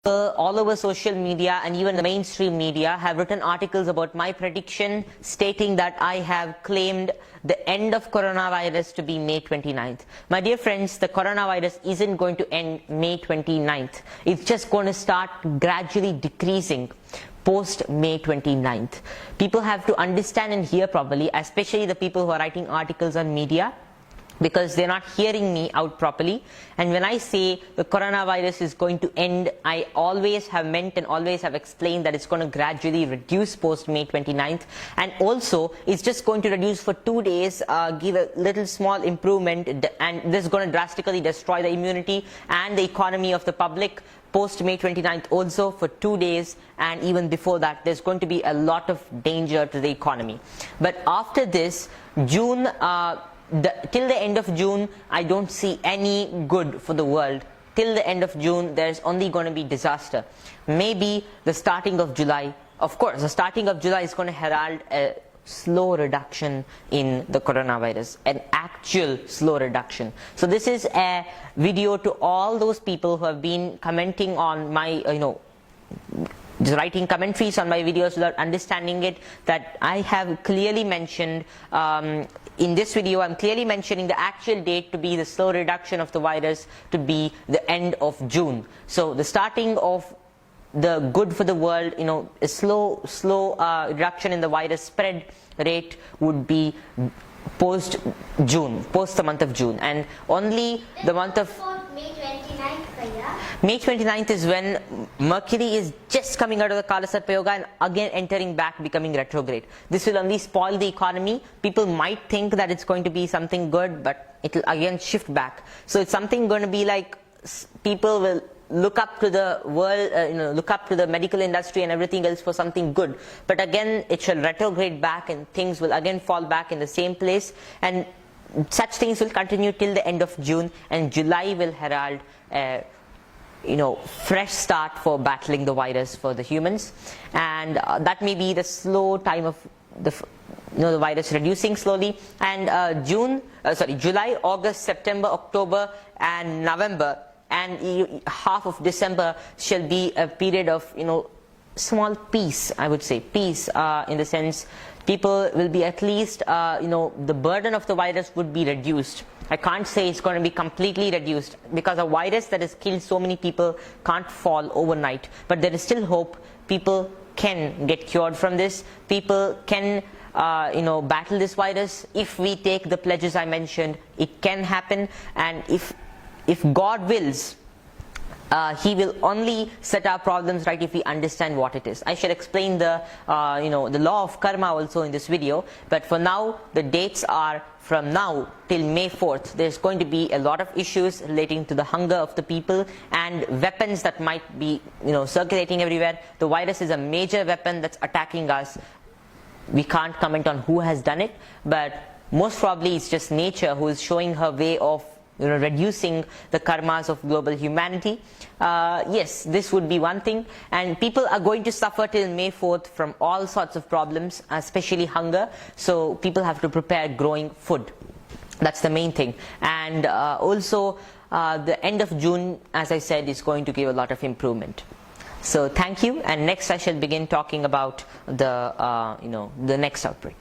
All over social media and even the mainstream media have written articles about my prediction, stating that I have claimed the end of coronavirus to be May 29th. My dear friends, the coronavirus isn't going to end May 29th. It's just going to start gradually decreasing post May 29th. People have to understand and hear properly, especially the people who are writing articles on media, because they're not hearing me out properly. And when I say the coronavirus is going to end, I always have meant and always have explained that it's going to gradually reduce post May 29th, and also it's just going to reduce for 2 days, give a little small improvement, and this is going to drastically destroy the immunity and the economy of the public post May 29th also for 2 days, and even before that there's going to be a lot of danger to the economy. But after this, June, till the end of June, I don't see any good for the world. Till the end of June, there's only going to be disaster. Maybe the starting of July, of course, the starting of July is going to herald a slow reduction in the coronavirus, an actual slow reduction. So this is a video to all those people who have been commenting on my, just writing commentaries on my videos without understanding it, that I have clearly mentioned in this video. I'm clearly mentioning the actual date to be the slow reduction of the virus to be the end of June. So the starting of the good for the world, a slow reduction in the virus spread rate would be post June, post the month of June, and only the month of May 29th, Bhaiya. May 29th is when Mercury is just coming out of the Kala Sarpa Yoga and again entering back, becoming retrograde. This will only spoil the economy. People might think that it's going to be something good, but it will again shift back. So it's something going to be like people will look up to the world, look up to the medical industry and everything else for something good. But again, it shall retrograde back and things will again fall back in the same place. And such things will continue till the end of June, and July will herald a fresh start for battling the virus for the humans. And that may be the slow time of the virus reducing slowly. And July, August, September, October and November and half of December shall be a period of small peace. I would say peace, in the sense people will be at least the burden of the virus would be reduced. I can't say it's going to be completely reduced, because a virus that has killed so many people can't fall overnight, but there is still hope. People can get cured from this. People can battle this virus. If we take the pledges I mentioned, it can happen. And if God wills, He will only set our problems right if we understand what it is. I shall explain the law of karma also in this video, but for now the dates are from now till May 4th. There's going to be a lot of issues relating to the hunger of the people and weapons that might be circulating everywhere. The virus is a major weapon that's attacking us. We can't comment on who has done it, but most probably it's just nature who is showing her way of reducing the karmas of global humanity. Yes, this would be one thing, and people are going to suffer till May 4th from all sorts of problems, especially hunger. So people have to prepare growing food. That's the main thing. And also the end of June, as I said, is going to give a lot of improvement. So thank you, and next I shall begin talking about the next outbreak.